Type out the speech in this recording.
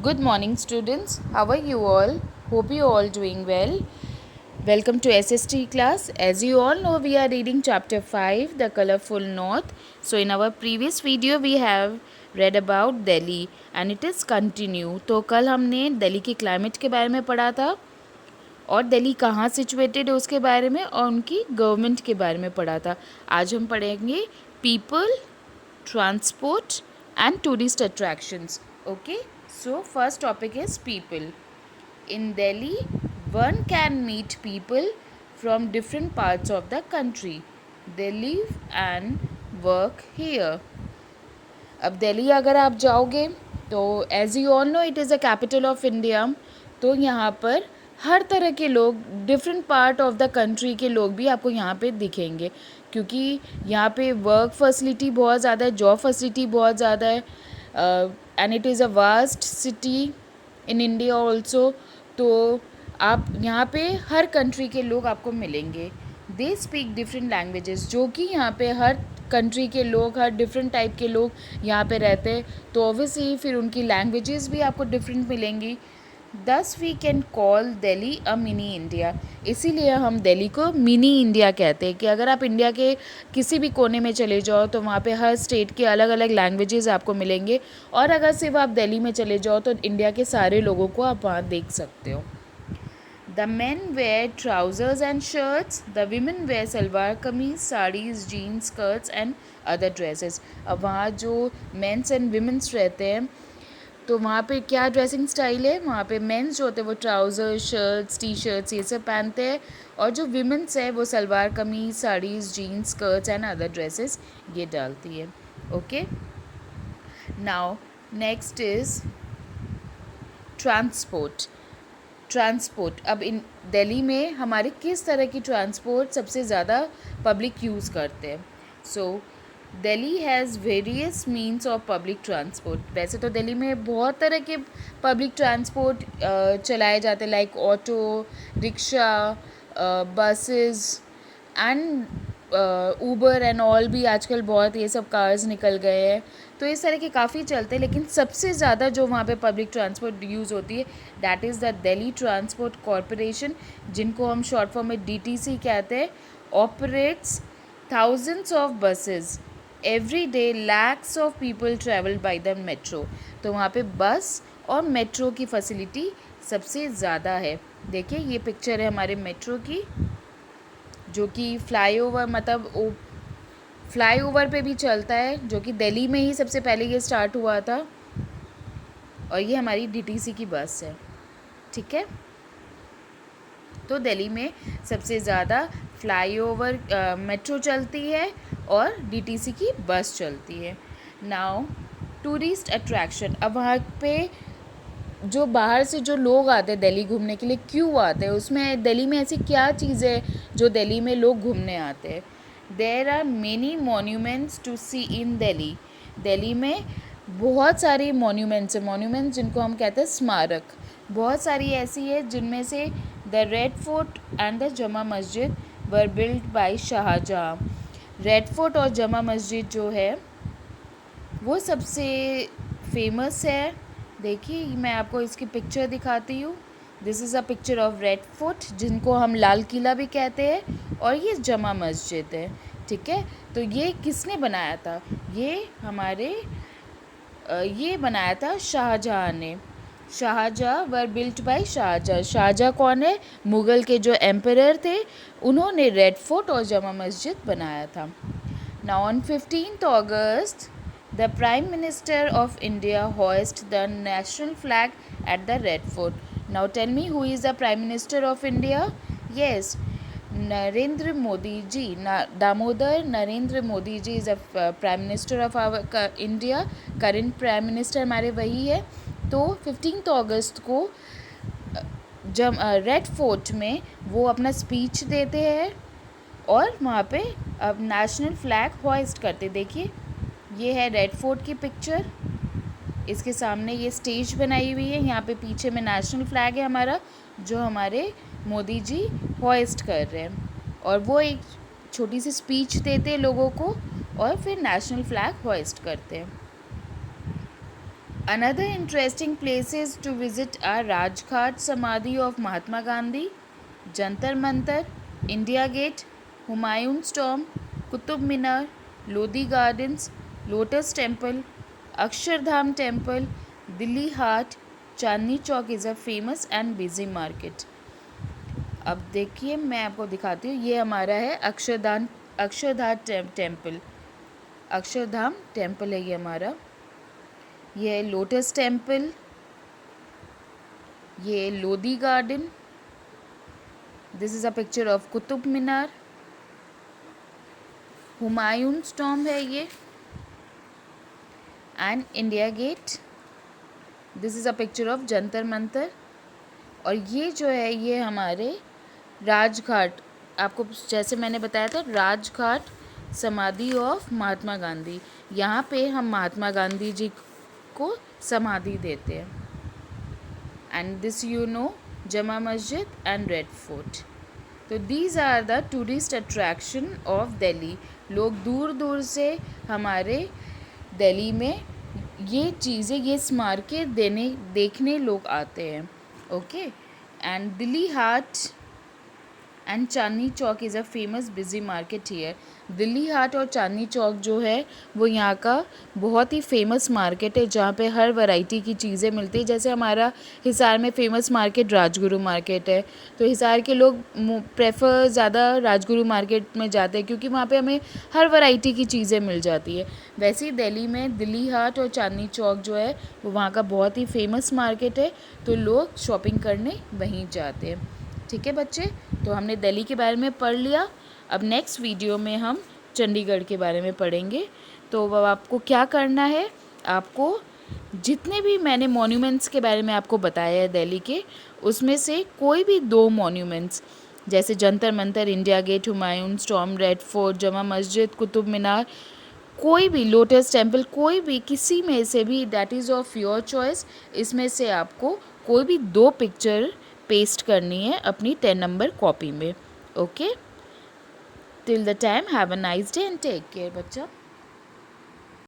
Good morning, students. How are you all? Hope you all doing well. Welcome to SST class. As you all know, we are reading chapter 5, The Colorful North. So, in our previous video, we have read about Delhi and it is continue. तो कल हमने दिल्ली के climate के बारे में पढ़ा था और दिल्ली कहाँ सिचुएटेड है उसके बारे में और उनकी गवर्नमेंट के बारे में पढ़ा था. आज हम पढ़ेंगे people, transport and tourist attractions. Okay, so first topic is people. In Delhi, one can meet people from different parts of the country. They live and work here. अब दिल्ली अगर आप जाओगे तो as you all know it is a capital of India. तो यहाँ पर हर तरह के लोग, different part of the country के लोग भी आपको यहाँ पे दिखेंगे क्योंकि यहाँ पे वर्क फैसिलिटी बहुत ज़्यादा है, जॉब फैसिलिटी बहुत ज़्यादा है and it is a vast city in India also. तो आप यहाँ पे हर कंट्री के लोग आपको मिलेंगे. दे स्पीक डिफरेंट लैंग्वेजेस, जो कि यहाँ पे हर कंट्री के लोग, हर डिफरेंट टाइप के लोग यहाँ पे रहते हैं. तो ऑब्वियसली फिर उनकी लैंग्वेजेस भी आपको डिफरेंट मिलेंगी. Thus we can call Delhi a mini India. इसीलिए हम दिल्ली को मिनी इंडिया कहते हैं कि अगर आप इंडिया के किसी भी कोने में चले जाओ तो वहाँ पे हर स्टेट के अलग अलग लैंग्वेजेस आपको मिलेंगे और अगर सिर्फ आप दिल्ली में चले जाओ तो इंडिया के सारे लोगों को आप वहाँ देख सकते हो. The men wear trousers and shirts. The women wear salwar kameez, sarees, jeans, skirts and other dresses. अब वहाँ जो मेंस एंड विमेंस रहते हैं तो वहाँ पे क्या ड्रेसिंग स्टाइल है, वहाँ पे मेंस जो होते हैं वो ट्राउज़र्स, शर्ट्स, टी शर्ट्स ये सब पहनते हैं और जो विमेंस है वो salwar kameez, saris, jeans, skirts and other dresses ये डालती है. Okay, now next is transport. Transport, अब इन दिल्ली में हमारे किस तरह की ट्रांसपोर्ट सबसे ज़्यादा पब्लिक यूज़ करते हैं. So Delhi has various means of public transport. वैसे तो दिल्ली में बहुत तरह के पब्लिक ट्रांसपोर्ट चलाए जाते हैं like auto, rickshaw, buses and Uber and all भी आजकल बहुत ये सब कार्स निकल गए हैं. तो इस तरह के काफ़ी चलते हैं लेकिन सबसे ज़्यादा जो वहाँ पे पब्लिक ट्रांसपोर्ट यूज़ होती है that is the Delhi transport corporation, जिनको हम शॉर्ट फॉर्म में DTC कहते हैं. Operates thousands of buses every day. lakhs of people travel by the metro. तो वहाँ पे बस और मेट्रो की फैसिलिटी सबसे ज़्यादा है. देखिए ये पिक्चर है हमारे मेट्रो की जो कि फ्लाईओवर, मतलब फ्लाईओवर पे भी चलता है, जो कि दिल्ली में ही सबसे पहले ये स्टार्ट हुआ था. और ये हमारी DTC की बस है. ठीक है, तो दिल्ली में सबसे ज़्यादा फ्लाईओवर मेट्रो चलती है और DTC की बस चलती है. Now tourist attraction. अब वहाँ पे जो बाहर से जो लोग आते हैं दिल्ली घूमने के लिए क्यों आते हैं, उसमें दिल्ली में ऐसी क्या चीज़ है जो दिल्ली में लोग घूमने आते हैं. There are many monuments to see in Delhi. Delhi में बहुत सारी मोन्यूमेंट्स हैं. मोन्यूमेंट्स जिनको हम कहते हैं स्मारक, बहुत सारी ऐसी है जिनमें से the Red Fort and the Jama Masjid were built by Shahjahan. Red Fort और जमा मस्जिद जो है वो सबसे फेमस है. देखिए मैं आपको इसकी पिक्चर दिखाती हूँ. This is a picture of red fort जिनको हम लाल किला भी कहते हैं और ये जमा मस्जिद है. ठीक है, तो ये किसने बनाया था, ये हमारे ये बनाया था शाहजहाँ ने. Shahjahan were built by Shahjahan. Shahjahan कौन है, मुग़ल के जो एम्परर थे, उन्होंने रेड फोर्ट और जमा मस्जिद बनाया था. Now on 15th August the Prime Minister of India hoist the national flag at the Red Fort. Now tell me who is the Prime Minister of India? Yes, Narendra Modi ji. Damodar Narendra Modi ji is a Prime Minister of our India. Current Prime Minister हमारे वही है. तो 15th August को जब red fort में वो अपना speech देते हैं और वहाँ पे अब नेशनल फ्लैग हॉइस्ट करते. देखिए ये है रेड फोर्ट की पिक्चर. इसके सामने ये स्टेज बनाई हुई है, यहाँ पे पीछे में नेशनल फ्लैग है हमारा जो हमारे मोदी जी हॉइस्ट कर रहे हैं और वो एक छोटी सी स्पीच देते हैं लोगों को और फिर नेशनल फ्लैग हॉइस्ट करते हैं. Another interesting places to visit are Rajghat Samadhi of Mahatma Gandhi, Jantar Mantar, India Gate, Humayun's Tomb, Qutub Minar, Lodi Gardens, Lotus Temple, Akshardham Temple, Delhi Haat, Chandni Chowk is a famous and busy market. अब देखिए मैं आपको दिखाती हूँ, ये हमारा है Akshardham temple, Akshardham temple है ये हमारा। ये है लोटस टेम्पल, ये Lodhi Garden, this is a picture of Qutub Minar, Humayun's Tomb है ये, and India Gate, this is a picture of Jantar Mantar. और ये जो है ये हमारे राजघाट, आपको जैसे मैंने बताया था राजघाट समाधि ऑफ महात्मा गांधी, यहाँ पे हम महात्मा गांधी जी को समाधि देते हैं। And this you know Jama Masjid and Red Fort. तो these are the tourist attraction of Delhi. लोग दूर दूर से हमारे दिल्ली में ये चीज़ें, ये स्मारकें देखने लोग आते हैं। Okay, and Delhi Haat and Chandni Chowk is a famous busy market here. Delhi Haat और चांदनी चौक जो है वो यहाँ का बहुत ही फेमस मार्केट है, जहाँ पे हर वैरायटी की चीज़ें मिलती है। जैसे हमारा हिसार में फेमस मार्केट राजगुरु मार्केट है, तो हिसार के लोग प्रेफर ज़्यादा राजगुरु मार्केट में जाते हैं क्योंकि वहाँ पे हमें हर वैरायटी की चीज़ें मिल जाती है। वैसे ही दिल्ली में दिल्ली हाट और चांदनी चौक जो है वो वहाँ का बहुत ही फेमस मार्केट है, तो लोग शॉपिंग करने वहीं जाते हैं। ठीक है बच्चे, तो हमने दिल्ली के बारे में पढ़ लिया। अब नेक्स्ट वीडियो में हम चंडीगढ़ के बारे में पढ़ेंगे। तो अब आपको क्या करना है, आपको जितने भी मैंने मॉन्यूमेंट्स के बारे में आपको बताया है दिल्ली के, उसमें से कोई भी 2 मॉन्यूमेंट्स जैसे Jantar Mantar, India Gate, Humayun's Tomb, Red Fort, Jama Masjid, Qutub Minar, कोई भी लोटस टेम्पल, कोई भी किसी में से भी, that is of your choice, इसमें से आपको कोई भी 2 पिक्चर पेस्ट करनी है अपनी 10 नंबर कॉपी में। Okay, till the time have a nice day and take care बच्चा।